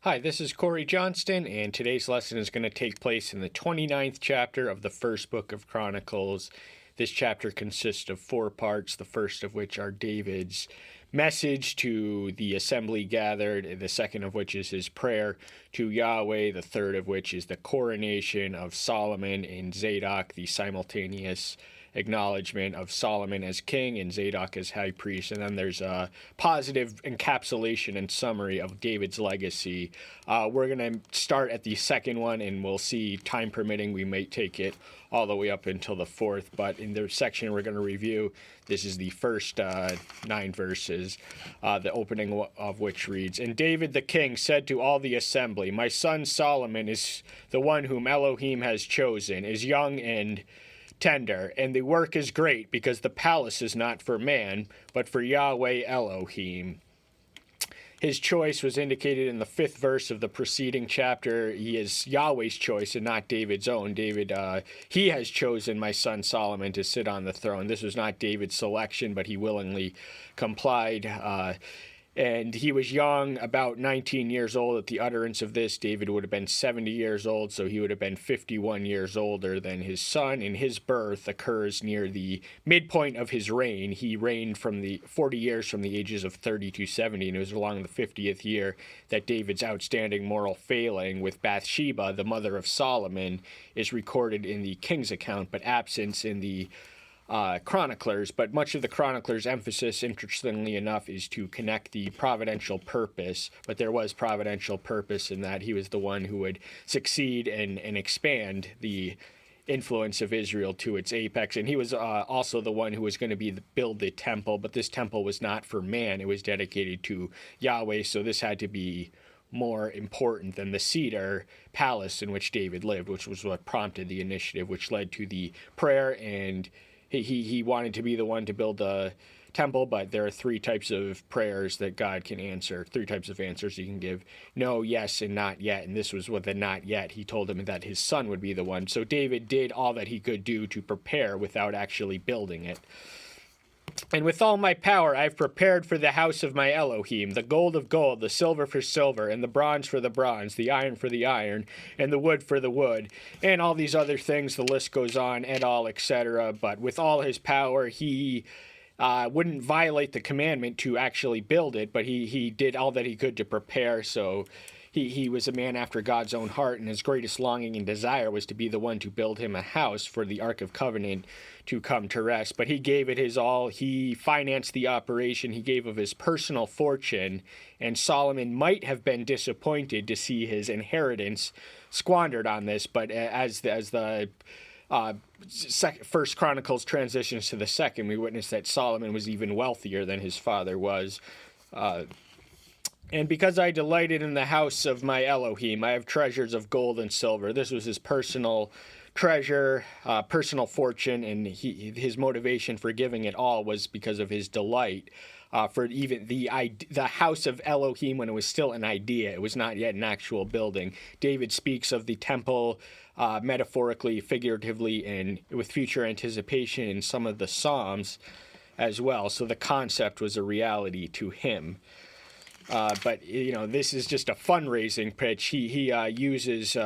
Hi, this is Corey Johnston, and today's lesson is going to take place in the 29th chapter of the first book of Chronicles. This chapter consists of 4 parts, the first of which are David's message to the assembly gathered, the second of which is his prayer to Yahweh, the third of which is the coronation of Solomon and Zadok, the simultaneous acknowledgement of Solomon as king and Zadok as high priest. And then there's a positive encapsulation and summary of David's legacy. We're going to start at the second one, and we'll see, time permitting, we may take it all the way up until the 4th. But in the section we're going to review, this is the first 9 verses, the opening of which reads, "And David the king said to all the assembly, My son Solomon is the one whom Elohim has chosen, is young and tender, and the work is great, because the palace is not for man, but for Yahweh Elohim." His choice was indicated in the 5th verse of the preceding chapter. He is Yahweh's choice and not David's own. He has chosen my son Solomon to sit on the throne. This was not David's selection, but he willingly complied. And he was young, about 19 years old at the utterance of this. David would have been 70 years old, so he would have been 51 years older than his son. And his birth occurs near the midpoint of his reign. He reigned from the 40 years from the ages of 30 to 70, and it was along the 50th year that David's outstanding moral failing with Bathsheba, the mother of Solomon, is recorded in the king's account, but absence in the chroniclers. But much of the chroniclers' emphasis, interestingly enough, is to connect the providential purpose. But there was providential purpose in that he was the one who would succeed and expand the influence of Israel to its apex. And he was also the one who was going to build the temple. But this temple was not for man. It was dedicated to Yahweh. So this had to be more important than the cedar palace in which David lived, which was what prompted the initiative, which led to the prayer. And he wanted to be the one to build the temple, but there are 3 types of prayers that God can answer, 3 types of answers he can give: no, yes, and not yet. And this was with the not yet. He told him that his son would be the one. So David did all that he could do to prepare without actually building it. "And with all my power I've prepared for the house of my Elohim the gold of gold, the silver for silver, and the bronze for the bronze, the iron for the iron, and the wood for the wood," and all these other things. The list goes on, et al., etc. But with all his power, he wouldn't violate the commandment to actually build it, but he did all that he could to prepare. So he was a man after God's own heart, and his greatest longing and desire was to be the one to build him a house for the Ark of Covenant to come to rest. But he gave it his all. He financed the operation. He gave of his personal fortune, and Solomon might have been disappointed to see his inheritance squandered on this. But as the First Chronicles transitions to the second, we witness that Solomon was even wealthier than his father was. "And because I delighted in the house of my Elohim, I have treasures of gold and silver." This was his personal treasure, personal fortune, and his motivation for giving it all was because of his delight for even the house of Elohim when it was still an idea. It was not yet an actual building. David speaks of the temple metaphorically, figuratively, and with future anticipation in some of the Psalms as well. So the concept was a reality to him. But this is just a fundraising pitch. He uses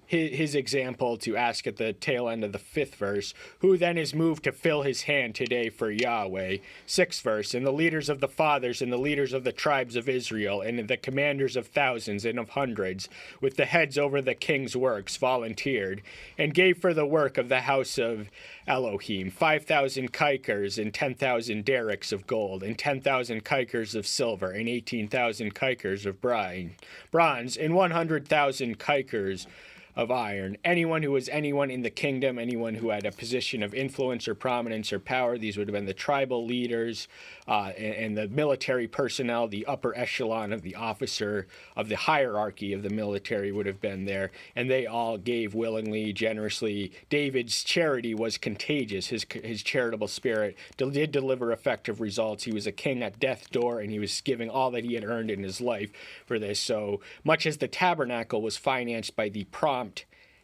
his example to ask at the tail end of the 5th verse, "Who then is moved to fill his hand today for Yahweh?" 6th verse, "And the leaders of the fathers and the leaders of the tribes of Israel and the commanders of thousands and of hundreds, with the heads over the king's works, volunteered, and gave for the work of the house of Elohim 5,000 kikers and 10,000 derricks of gold, and 10,000 kikers of silver, and 18,000 kikers of bronze, and 100,000 kikers of iron." Anyone who was anyone in the kingdom, anyone who had a position of influence or prominence or power, these would have been the tribal leaders and the military personnel, the upper echelon of the officer of the hierarchy of the military would have been there, and they all gave willingly, generously. David's charity was contagious. His charitable spirit did deliver effective results. He was a king at death's door, and he was giving all that he had earned in his life for this. So much as the tabernacle was financed by the prompt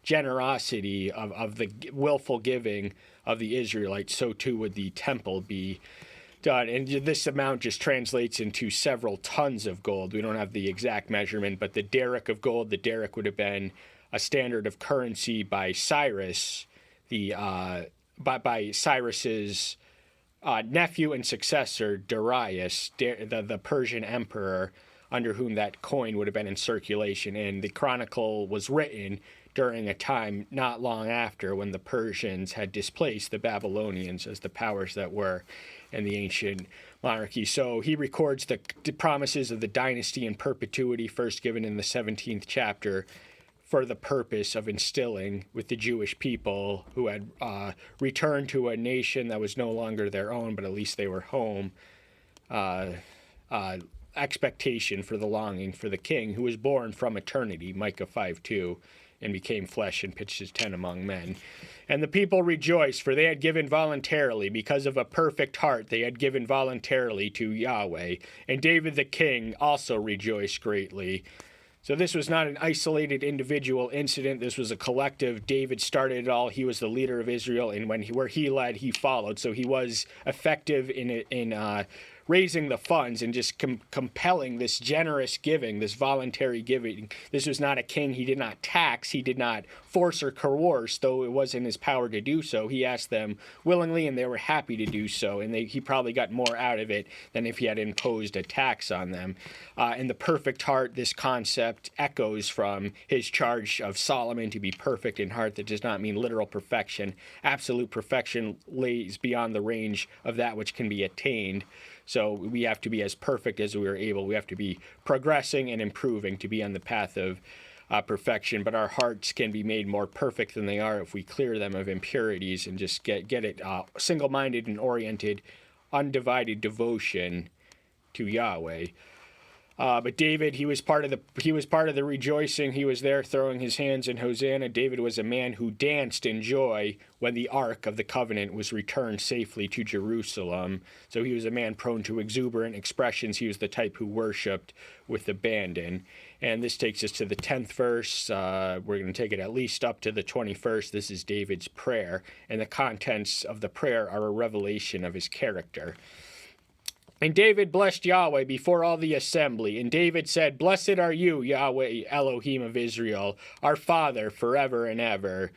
generosity of the willful giving of the Israelites, so too would the temple be done. And this amount just translates into several tons of gold. We don't have the exact measurement, but the daric of gold, the daric would have been a standard of currency by Cyrus, by Cyrus's nephew and successor, Darius, the Persian emperor, under whom that coin would have been in circulation. And the Chronicle was written during a time not long after when the Persians had displaced the Babylonians as the powers that were in the ancient monarchy. So he records the promises of the dynasty and perpetuity first given in the 17th chapter for the purpose of instilling with the Jewish people who had returned to a nation that was no longer their own, but at least they were home, expectation for the longing for the king who was born from eternity, Micah 5:2, and became flesh and pitched his tent among men. And the people rejoiced, for they had given voluntarily, because of a perfect heart they had given voluntarily to Yahweh. And David the king also rejoiced greatly. So this was not an isolated individual incident. This was a collective. David started it all. He was the leader of Israel, and where he led, he followed. So he was effective in raising the funds and just compelling this generous giving, this voluntary giving. This was not a king. He did not tax. He did not force or coerce, though it was in his power to do so. He asked them willingly, and they were happy to do so. And he probably got more out of it than if he had imposed a tax on them. In the perfect heart, this concept echoes from his charge of Solomon to be perfect in heart. That does not mean literal perfection. Absolute perfection lays beyond the range of that which can be attained. So we have to be as perfect as we are able. We have to be progressing and improving to be on the path of perfection. But our hearts can be made more perfect than they are if we clear them of impurities and just get it single-minded and oriented, undivided devotion to Yahweh. But David, he was part of the rejoicing. He was there throwing his hands in Hosanna. David was a man who danced in joy when the Ark of the Covenant was returned safely to Jerusalem. So he was a man prone to exuberant expressions. He was the type who worshipped with abandon. And this takes us to the 10th verse. We're going to take it at least up to the 21st. This is David's prayer. And the contents of the prayer are a revelation of his character. And David blessed Yahweh before all the assembly. And David said, "Blessed are you, Yahweh, Elohim of Israel, our Father, forever and ever."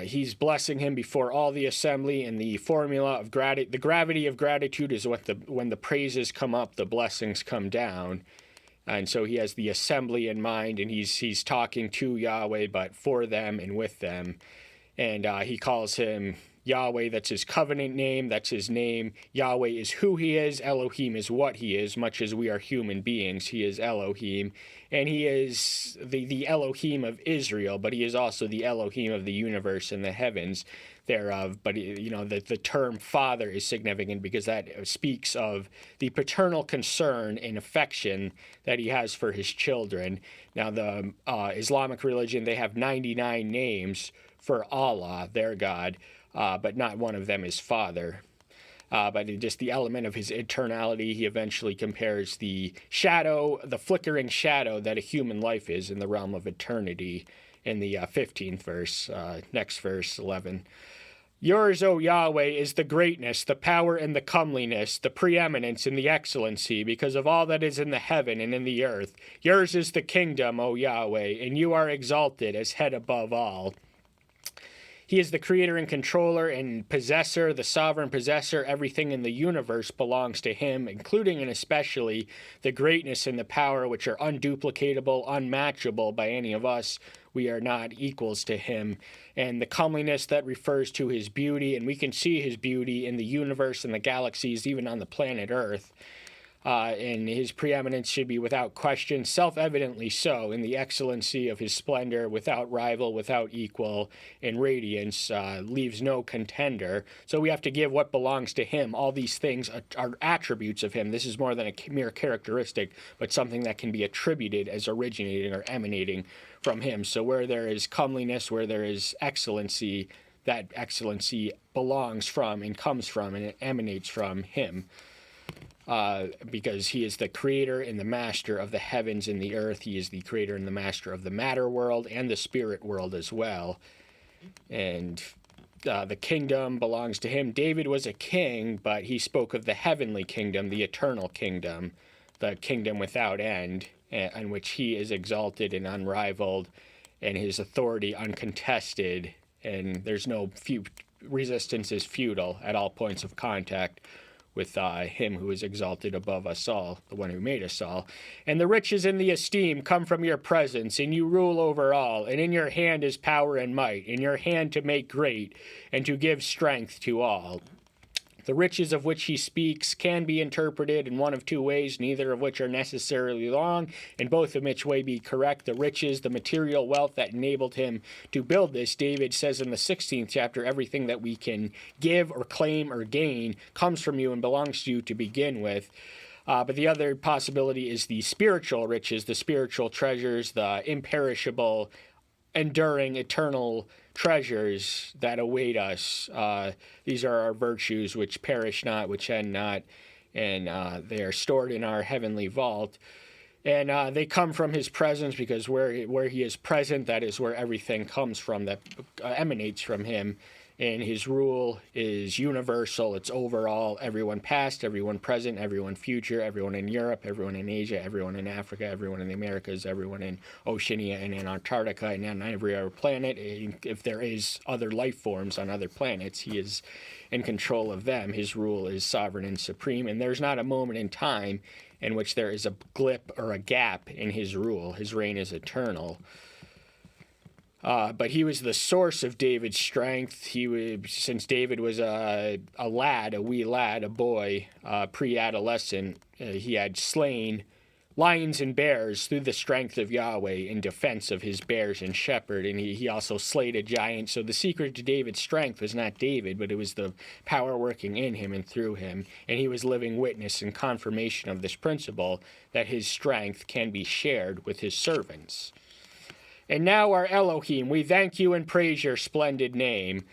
He's blessing him before all the assembly, and the formula of the gravity of gratitude is when the praises come up, the blessings come down. And so he has the assembly in mind, and he's talking to Yahweh, but for them and with them. And he calls him Yahweh. That's his covenant name. That's his name. Yahweh is who he is. Elohim is what he is. Much as we are human beings, he is Elohim. And he is the Elohim of Israel, but he is also the Elohim of the universe and the heavens thereof. But, the term father is significant because that speaks of the paternal concern and affection that he has for his children. Now, the Islamic religion, they have 99 names for Allah, their God, but not one of them is Father. But just the element of his eternality, he eventually compares the flickering shadow that a human life is in the realm of eternity in the 15th verse, next verse, 11. Yours, O Yahweh, is the greatness, the power, and the comeliness, the preeminence and the excellency, because of all that is in the heaven and in the earth. Yours is the kingdom, O Yahweh, and you are exalted as head above all. He is the creator and controller and possessor, the sovereign possessor. Everything in the universe belongs to him, including and especially the greatness and the power, which are unduplicatable, unmatchable by any of us. We are not equals to him. And the comeliness that refers to his beauty, and we can see his beauty in the universe and the galaxies, even on the planet Earth. And his preeminence should be without question, self-evidently so, in the excellency of his splendor, without rival, without equal, and radiance, leaves no contender. So we have to give what belongs to him. All these things are attributes of him. This is more than a mere characteristic, but something that can be attributed as originating or emanating from him. So where there is comeliness, where there is excellency, that excellency belongs from and comes from and it emanates from him. Because he is the creator and the master of the heavens and the earth. He is the creator and the master of the matter world and the spirit world as well. And the kingdom belongs to him. David was a king, but he spoke of the heavenly kingdom, the eternal kingdom, the kingdom without end, in which he is exalted and unrivaled, and his authority uncontested, and there's no resistance is futile at all points of contact with him who is exalted above us all, the one who made us all. And the riches and the esteem come from your presence, and you rule over all, and in your hand is power and might, in your hand to make great, and to give strength to all. The riches of which he speaks can be interpreted in one of two ways, neither of which are necessarily wrong, and both of which way be correct. The riches, the material wealth that enabled him to build this, David says in the 16th chapter, everything that we can give or claim or gain comes from you and belongs to you to begin with. But the other possibility is the spiritual riches, the spiritual treasures, the imperishable, enduring, eternal treasures that await us. These are our virtues which perish not, which end not, and they are stored in our heavenly vault. And they come from his presence, because where he is present, that is where everything comes from, that emanates from him. And his rule is universal. It's overall, everyone past, everyone present, everyone future, everyone in Europe, everyone in Asia, everyone in Africa, everyone in the Americas, everyone in Oceania and in Antarctica and on every other planet. If there is other life forms on other planets, he is in control of them. His rule is sovereign and supreme, and there's not a moment in time in which there is a blip or a gap in his rule. His reign is eternal. But he was the source of David's strength. Since David was a wee lad, a boy, pre-adolescent, he had slain lions and bears through the strength of Yahweh in defense of his bears and shepherd, and he also slayed a giant. So the secret to David's strength was not David, but it was the power working in him and through him, and he was living witness and confirmation of this principle that his strength can be shared with his servants. And now, our Elohim, we thank you and praise your splendid name.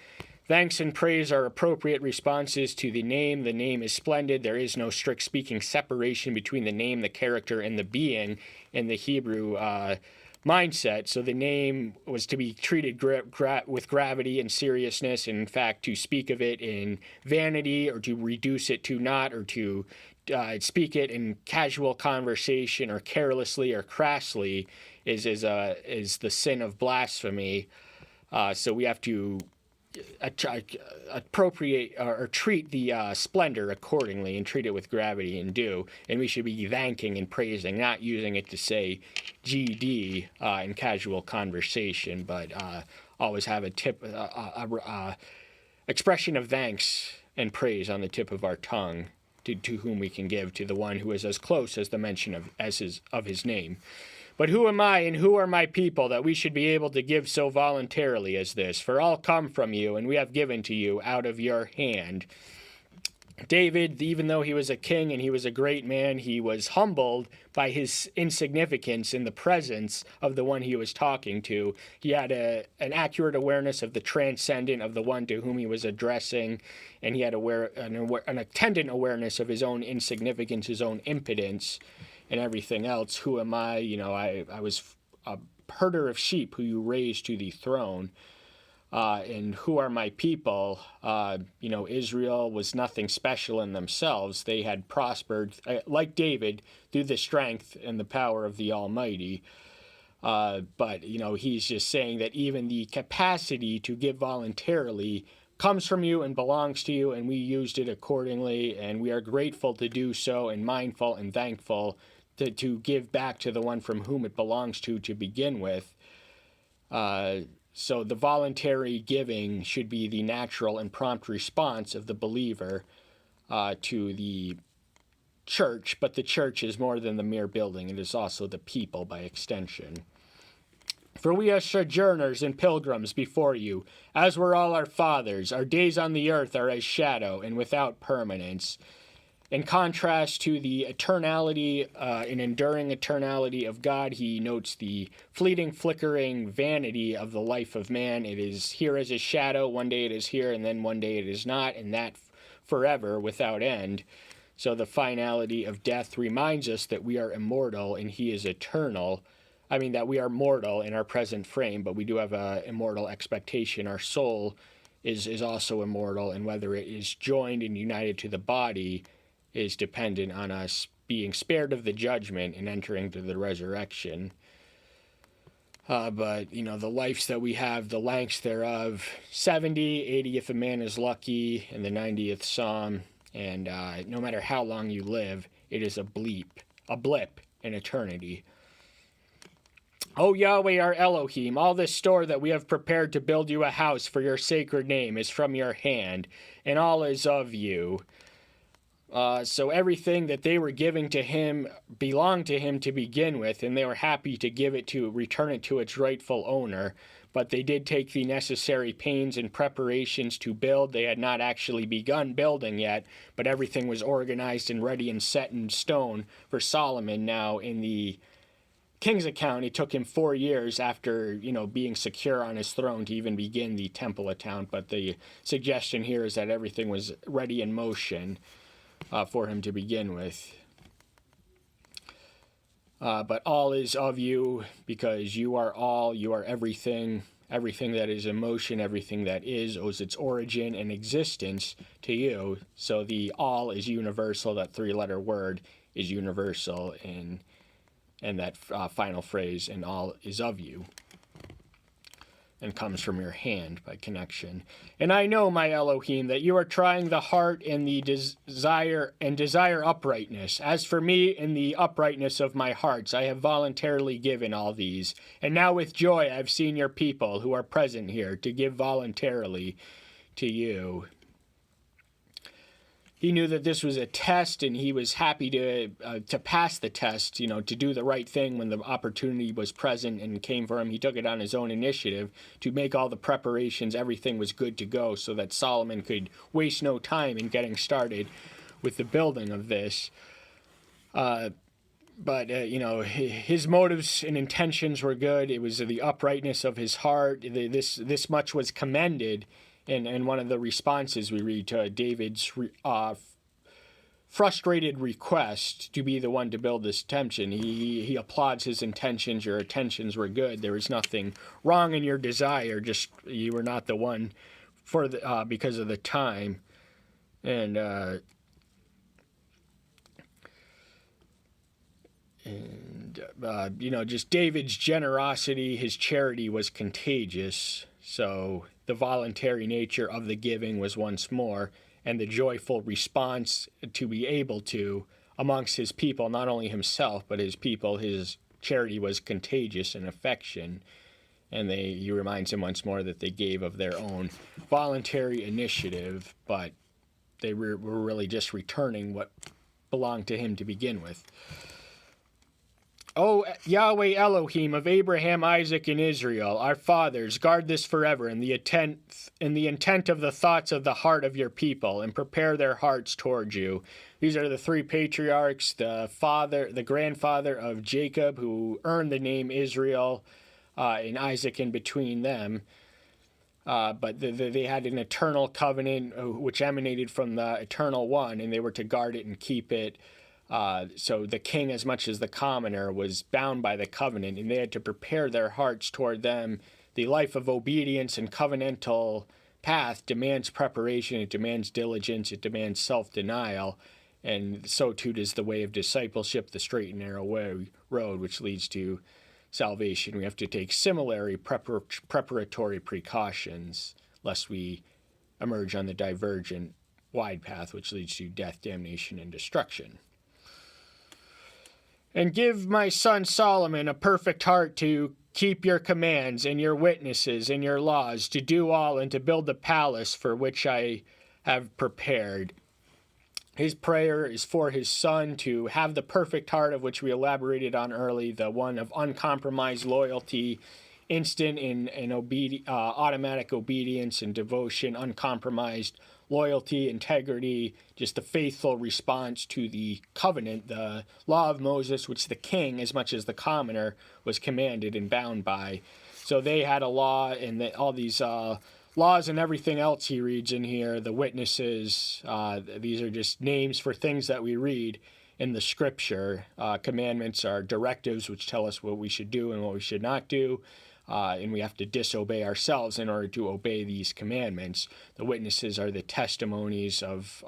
Thanks and praise are appropriate responses to the name. The name is splendid. There is no strict speaking separation between the name, the character, and the being in the Hebrew mindset. So the name was to be treated with gravity and seriousness, and in fact, to speak of it in vanity or to reduce it to not, or to speak it in casual conversation or carelessly or crassly is the sin of blasphemy. So we have to appropriate or treat the splendor accordingly and treat it with gravity and due. And we should be thanking and praising, not using it to say GD in casual conversation, but always have a expression of thanks and praise on the tip of our tongue to whom we can give, to the one who is as close as the mention of his name. But who am I and who are my people that we should be able to give so voluntarily as this? For all come from you, and we have given to you out of your hand. David, even though he was a king and he was a great man, he was humbled by his insignificance in the presence of the one he was talking to. He had an accurate awareness of the transcendent, of the one to whom he was addressing, and he had an attendant awareness of his own insignificance, his own impotence, and everything else. Who am I? I was a herder of sheep who you raised to the throne. And who are my people? Israel was nothing special in themselves. They had prospered, like David, through the strength and the power of the Almighty. But he's just saying that even the capacity to give voluntarily comes from you and belongs to you, and we used it accordingly, and we are grateful to do so, and mindful and thankful to give back to the one from whom it belongs to begin with. So the voluntary giving should be the natural and prompt response of the believer to the church, but the church is more than the mere building. It is also the people by extension. For we are sojourners and pilgrims before you, as were all our fathers. Our days on the earth are as shadow and without permanence. In contrast to the eternality and enduring eternality of God, he notes the fleeting, flickering vanity of the life of man. It is here as a shadow. One day it is here, and then one day it is not, and that forever without end. So the finality of death reminds us that we are immortal and he is eternal. I mean, that we are mortal in our present frame, but we do have an immortal expectation. Our soul is also immortal, and whether it is joined and united to the body is dependent on us being spared of the judgment and entering to the resurrection. But, the lives that we have, the lengths thereof, 70, 80 if a man is lucky, in the 90th Psalm. And no matter how long you live, it is a blip in eternity. O Yahweh our Elohim, all this store that we have prepared to build you a house for your sacred name is from your hand, and all is of you. So everything that they were giving to him belonged to him to begin with, and they were happy to return it to its rightful owner. But they did take the necessary pains and preparations to build. They had not actually begun building yet, but everything was organized and ready and set in stone for Solomon. Now, in the king's account, it took him 4 years after, being secure on his throne to even begin the temple account. But the suggestion here is that everything was ready in motion for him to begin with. But all is of you, because you are all, you are everything. Everything that is in motion, everything that is, owes its origin and existence to you. So the all is universal. That 3-letter word is universal in that final phrase, and all is of you, and comes from your hand by connection. And I know, my Elohim, that you are trying the heart and the desire uprightness. As for me, in the uprightness of my hearts, I have voluntarily given all these. And now with joy I've seen your people who are present here to give voluntarily to you. He knew that this was a test, and he was happy to pass the test, to do the right thing when the opportunity was present and came for him. He took it on his own initiative to make all the preparations. Everything was good to go so that Solomon could waste no time in getting started with the building of this. But his motives and intentions were good. It was the uprightness of his heart. This much was commended. And one of the responses we read to David's frustrated request to be the one to build this temple, he applauds his intentions. Your intentions were good. There was nothing wrong in your desire. Just you were not the one for because of the time. And just David's generosity, his charity was contagious. So the voluntary nature of the giving was once more, and the joyful response to be able to, amongst his people, not only himself, but his people, his charity was contagious in affection. And he reminds him once more that they gave of their own voluntary initiative, but they were really just returning what belonged to him to begin with. O Yahweh Elohim of Abraham, Isaac, and Israel, our fathers, guard this forever in the intent of the thoughts of the heart of your people, and prepare their hearts towards you. These are the 3 patriarchs, the grandfather of Jacob, who earned the name Israel, and Isaac in between them. But they had an eternal covenant which emanated from the Eternal One, and they were to guard it and keep it. So the king, as much as the commoner, was bound by the covenant, and they had to prepare their hearts toward them. The life of obedience and covenantal path demands preparation, it demands diligence, it demands self-denial, and so too does the way of discipleship, the straight and narrow road, which leads to salvation. We have to take similarly preparatory precautions, lest we emerge on the divergent wide path, which leads to death, damnation, and destruction. And give my son Solomon a perfect heart to keep your commands and your witnesses and your laws, to do all and to build the palace for which I have prepared. His prayer is for his son to have the perfect heart of which we elaborated on early, the one of uncompromised loyalty, instant and automatic obedience and devotion, uncompromised loyalty, integrity, just the faithful response to the covenant, the law of Moses, which the king, as much as the commoner, was commanded and bound by. So they had a law, and all these laws and everything else he reads in here, the witnesses, these are just names for things that we read in the scripture. Commandments are directives which tell us what we should do and what we should not do. and we have to disobey ourselves in order to obey these commandments. The witnesses are the testimonies of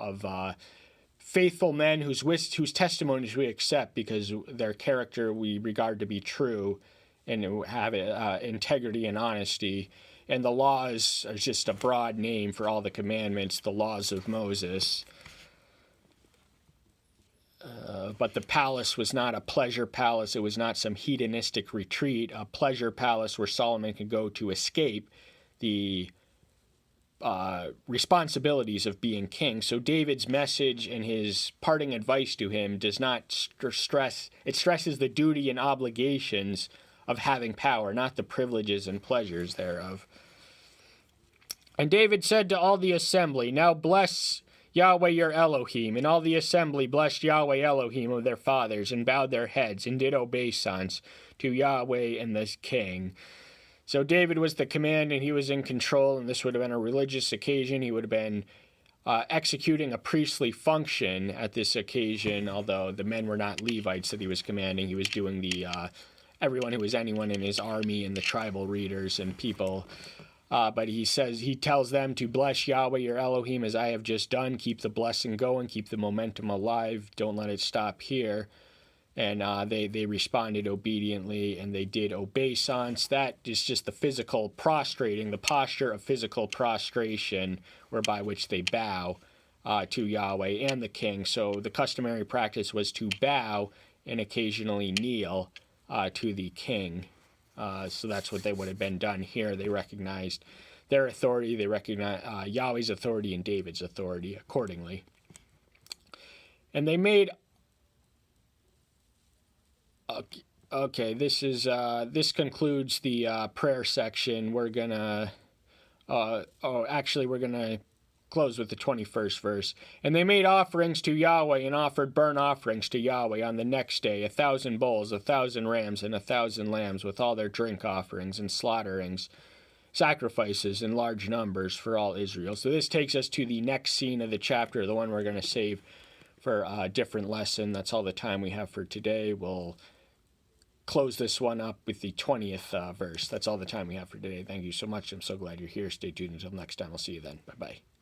faithful men whose testimonies we accept because their character we regard to be true and who have integrity and honesty. And the laws are just a broad name for all the commandments, the laws of Moses. But the palace was not a pleasure palace. It was not some hedonistic retreat, a pleasure palace where Solomon could go to escape the responsibilities of being king. So David's message and his parting advice to him does not stress, it stresses the duty and obligations of having power, not the privileges and pleasures thereof. And David said to all the assembly, "Now bless Yahweh your Elohim." And all the assembly blessed Yahweh Elohim of their fathers, and bowed their heads, and did obeisance to Yahweh and the king. So David was the command, and he was in control, and this would have been a religious occasion. He would have been executing a priestly function at this occasion, although the men were not Levites that he was commanding. He was doing the everyone who was anyone in his army and the tribal leaders and people. But he tells them to bless Yahweh your Elohim as I have just done. Keep the blessing going. Keep the momentum alive. Don't let it stop here. And they responded obediently, and they did obeisance. That is just the physical prostrating, the posture of physical prostration, whereby which they bow to Yahweh and the king. So the customary practice was to bow and occasionally kneel to the king. So that's what they would have been done here. They recognized their authority. They recognized Yahweh's authority and David's authority accordingly. And they made... Okay, this concludes the prayer section. We're gonna... we're gonna close with the 21st verse. And they made offerings to Yahweh and offered burnt offerings to Yahweh on the next day, 1,000 bulls, 1,000 rams, and 1,000 lambs, with all their drink offerings and slaughterings, sacrifices in large numbers for all Israel. So this takes us to the next scene of the chapter, the one we're going to save for a different lesson. That's all the time we have for today. We'll close this one up with the 20th verse. That's all the time we have for today. Thank you so much. I'm so glad you're here. Stay tuned until next time. I'll see you then. Bye-bye.